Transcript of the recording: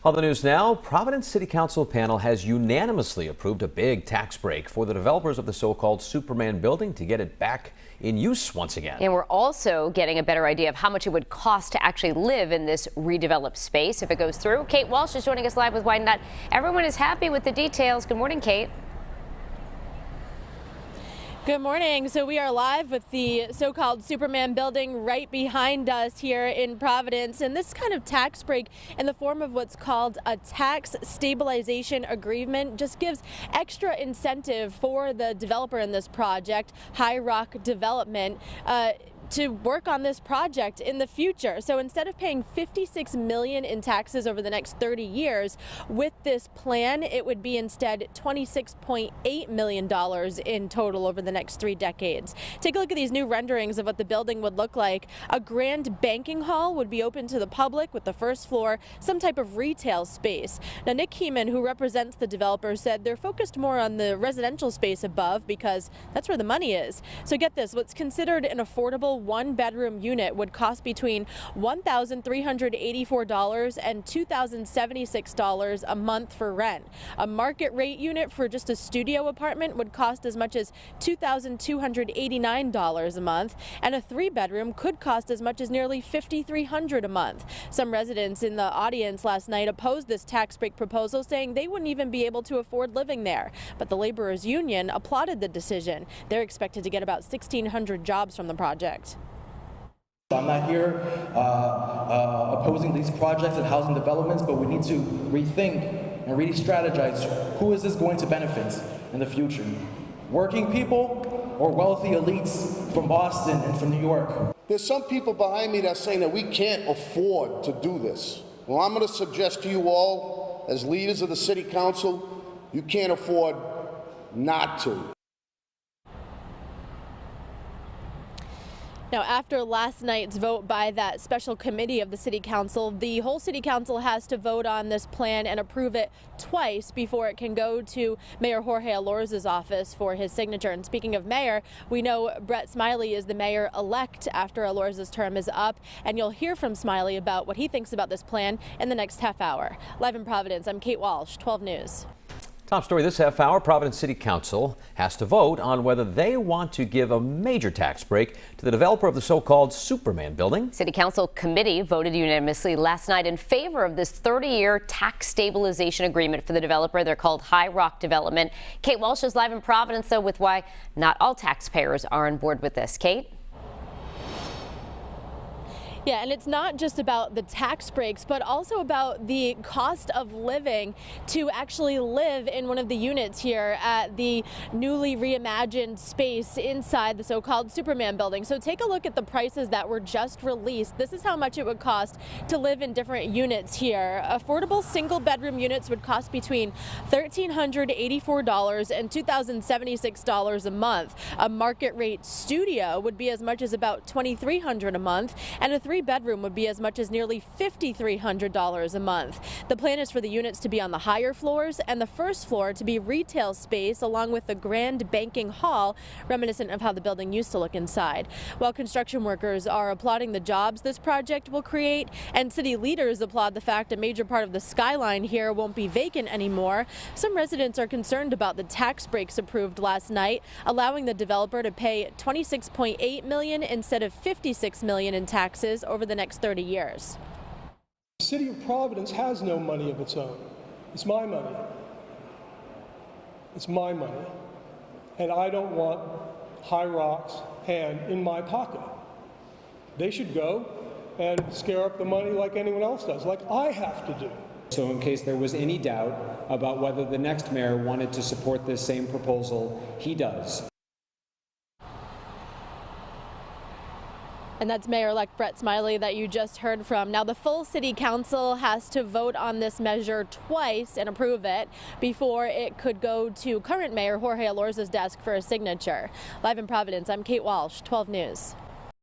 On the news now, Providence City Council panel has unanimously approved a big tax break for the developers of the so-called Superman building to get it back in use once again. And we're also getting a better idea of how much it would cost to actually live in this redeveloped space if it goes through. Kate Walsh is joining us live with Why Not. Everyone is happy with the details. Good morning, Kate. Good morning. So we are live with the so-called Superman building right behind us here in Providence. And this kind of tax break in the form of what's called a tax stabilization agreement just gives extra incentive for the developer in this project, High Rock Development, to work on this project in the future. So instead of paying $56 million in taxes over the next 30 years, with this plan, it would be instead $26.8 million in total over the next 3 decades. Take a look at these new renderings of what the building would look like. A grand banking hall would be open to the public with the first floor, some type of retail space. Now, Nick Heeman, who represents the developer, said they're focused more on the residential space above because that's where the money is. So get this, what's considered an affordable 1-bedroom unit would cost between $1,384 and $2,076 a month for rent. A market rate unit for just a studio apartment would cost as much as $2,289 a month, and a 3-bedroom could cost as much as nearly $5,300 a month. Some residents in the audience last night opposed this tax break proposal, saying they wouldn't even be able to afford living there. But the laborers union applauded the decision. They're expected to get about 1,600 jobs from the project. I'm not here opposing these projects and housing developments, but we need to rethink and really strategize who is this going to benefit in the future. Working people or wealthy elites from Boston and from New York? There's some people behind me that are saying that we can't afford to do this. Well, I'm going to suggest to you all, as leaders of the City Council, you can't afford not to. Now, after last night's vote by that special committee of the City Council, the whole City Council has to vote on this plan and approve it twice before it can go to Mayor Jorge Alorz's office for his signature. And speaking of mayor, we know Brett Smiley is the mayor-elect after Alorz's term is up, and you'll hear from Smiley about what he thinks about this plan in the next half hour. Live in Providence, I'm Kate Walsh, 12 News. Top story this half hour, Providence City Council has to vote on whether they want to give a major tax break to the developer of the so-called Superman building. City Council committee voted unanimously last night in favor of this 30-year tax stabilization agreement for the developer. They're called High Rock Development. Kate Walsh is live in Providence, though, with why not all taxpayers are on board with this. Kate? Yeah, and it's not just about the tax breaks, but also about the cost of living to actually live in one of the units here at the newly reimagined space inside the so-called Superman building. So take a look at the prices that were just released. This is how much it would cost to live in different units here. Affordable single-bedroom units would cost between $1,384 and $2,076 a month. A market rate studio would be as much as about $2,300 a month, and a 3-bedroom would be as much as nearly $5,300 a month. The plan is for the units to be on the higher floors and the first floor to be retail space, along with the grand banking hall, reminiscent of how the building used to look inside. While construction workers are applauding the jobs this project will create, and city leaders applaud the fact a major part of the skyline here won't be vacant anymore, some residents are concerned about the tax breaks approved last night, allowing the developer to pay $26.8 million instead of $56 million in taxes over the next 30 years. The city of Providence has no money of its own. It's my money. It's my money. And I don't want High Rock's hand in my pocket. They should go and scare up the money like anyone else does, like I have to do. So in case there was any doubt about whether the next mayor wanted to support this same proposal, he does. And that's Mayor-elect Brett Smiley that you just heard from. Now, the full City Council has to vote on this measure twice and approve it before it could go to current Mayor Jorge Alorz's desk for a signature. Live in Providence, I'm Kate Walsh, 12 News.